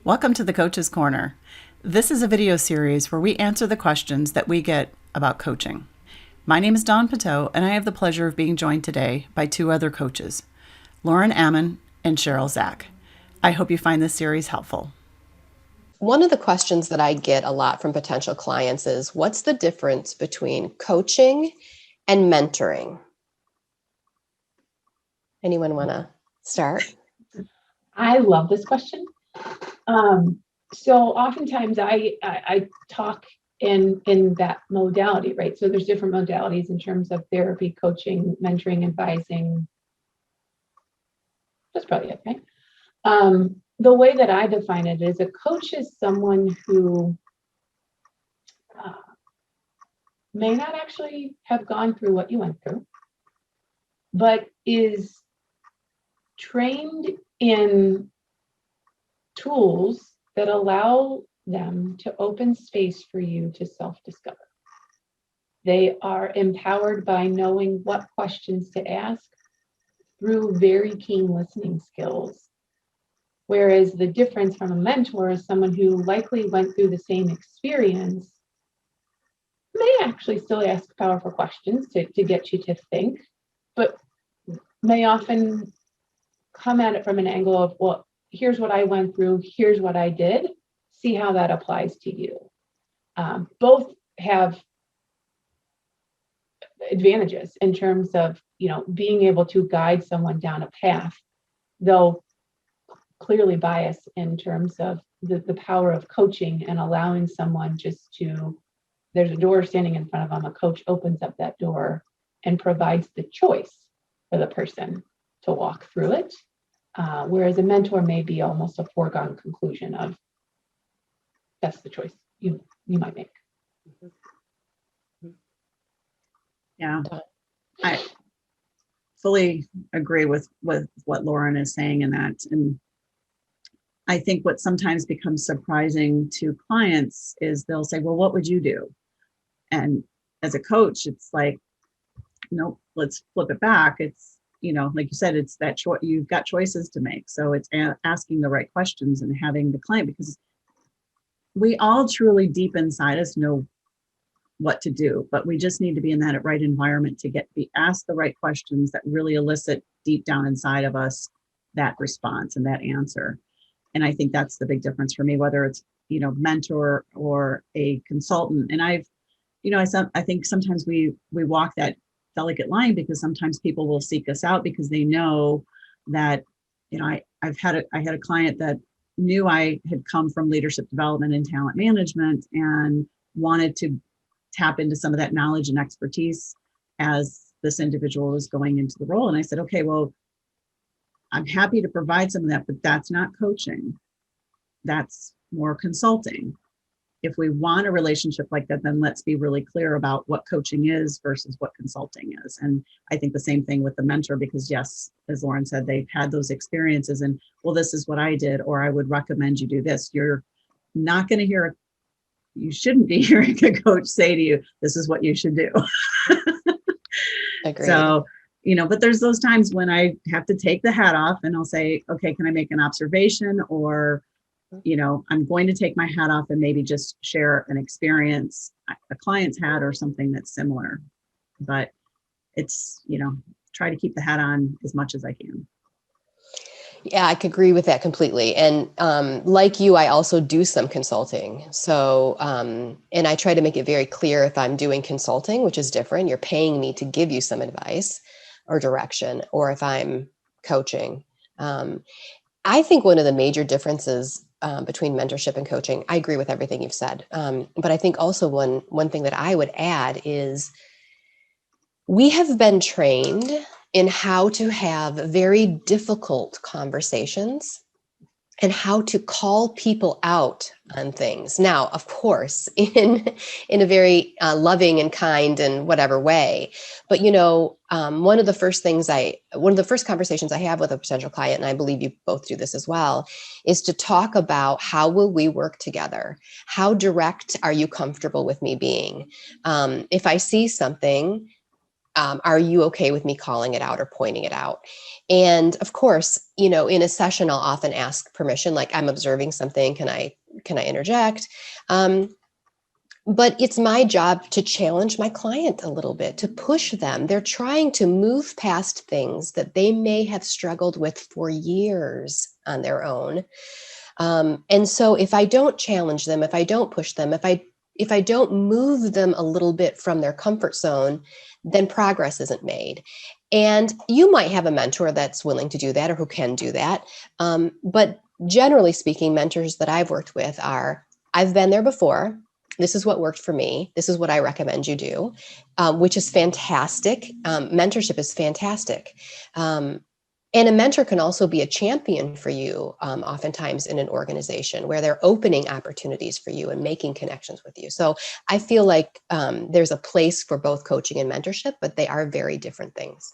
Welcome to the Coach's Corner. This is a video series where we answer the questions that we get about coaching. My name is Dawn Pateau, and I have the pleasure of being joined today by two other coaches, Lauren Ammon and Cheryl Zach. I hope you find this series helpful. One of the questions that I get a lot from potential clients is, what's the difference between coaching and mentoring? Anyone want to start? I love this question. So oftentimes I talk in that modality, right? So there's different modalities in terms of therapy, coaching, mentoring, advising. That's probably it, right? The way that I define it is a coach is someone who may not actually have gone through what you went through, but is trained in tools that allow them to open space for you to self-discover. They are empowered by knowing what questions to ask through very keen listening skills. Whereas the difference from a mentor is someone who likely went through the same experience, may actually still ask powerful questions to get you to think, but may often come at it from an angle of, well, here's what I went through, here's what I did, see how that applies to you. Both have advantages in terms of, being able to guide someone down a path, though clearly biased in terms of the power of coaching and allowing someone just to, there's a door standing in front of them, a coach opens up that door and provides the choice for the person to walk through it. Whereas a mentor may be almost a foregone conclusion of, that's the choice you might make. Yeah, I fully agree with what Lauren is saying in that. And I think what sometimes becomes surprising to clients is they'll say, well, what would you do? And as a coach, it's like, nope, let's flip it back. It's, like you said, it's that choice. You've got choices to make. So it's asking the right questions and having the client, because we all truly deep inside us know what to do, but we just need to be in that right environment to be asked the right questions that really elicit deep down inside of us that response and that answer. And I think that's the big difference for me, whether it's, mentor or a consultant. And I think sometimes we walk that delicate line, because sometimes people will seek us out because they know that, I had a client that knew I had come from leadership development and talent management and wanted to tap into some of that knowledge and expertise as this individual was going into the role. And I said, okay, well, I'm happy to provide some of that, but that's not coaching. That's more consulting. If we want a relationship like that, then let's be really clear about what coaching is versus what consulting is. And I think the same thing with the mentor, because yes, as Lauren said, they've had those experiences and, well, this is what I did, or I would recommend you do this. You're not going to hear, you shouldn't be hearing a coach say to you, this is what you should do. Agreed. So, but there's those times when I have to take the hat off and I'll say, okay, can I make an observation? Or I'm going to take my hat off and maybe just share an experience a client's had or something that's similar. But it's, try to keep the hat on as much as I can. Yeah, I could agree with that completely. And like you, I also do some consulting. So, and I try to make it very clear if I'm doing consulting, which is different, you're paying me to give you some advice or direction, or if I'm coaching. I think one of the major differences between mentorship and coaching, I agree with everything you've said. But I think also one thing that I would add is we have been trained in how to have very difficult conversations and how to call people out on things. Now, of course, in a very loving and kind and whatever way. But one of the first conversations I have with a potential client, and I believe you both do this as well, is to talk about, how will we work together? How direct are you comfortable with me being? If I see something Are you okay with me calling it out or pointing it out? And of course, in a session, I'll often ask permission, like, I'm observing something. Can I interject? But it's my job to challenge my client a little bit, to push them. They're trying to move past things that they may have struggled with for years on their own. And so if I don't challenge them, if I don't push them, if I don't move them a little bit from their comfort zone, then progress isn't made. And you might have a mentor that's willing to do that or who can do that. But generally speaking, mentors that I've worked with are, I've been there before. This is what worked for me. This is what I recommend you do, which is fantastic. Mentorship is fantastic. And a mentor can also be a champion for you, oftentimes in an organization where they're opening opportunities for you and making connections with you. So I feel like there's a place for both coaching and mentorship, but they are very different things.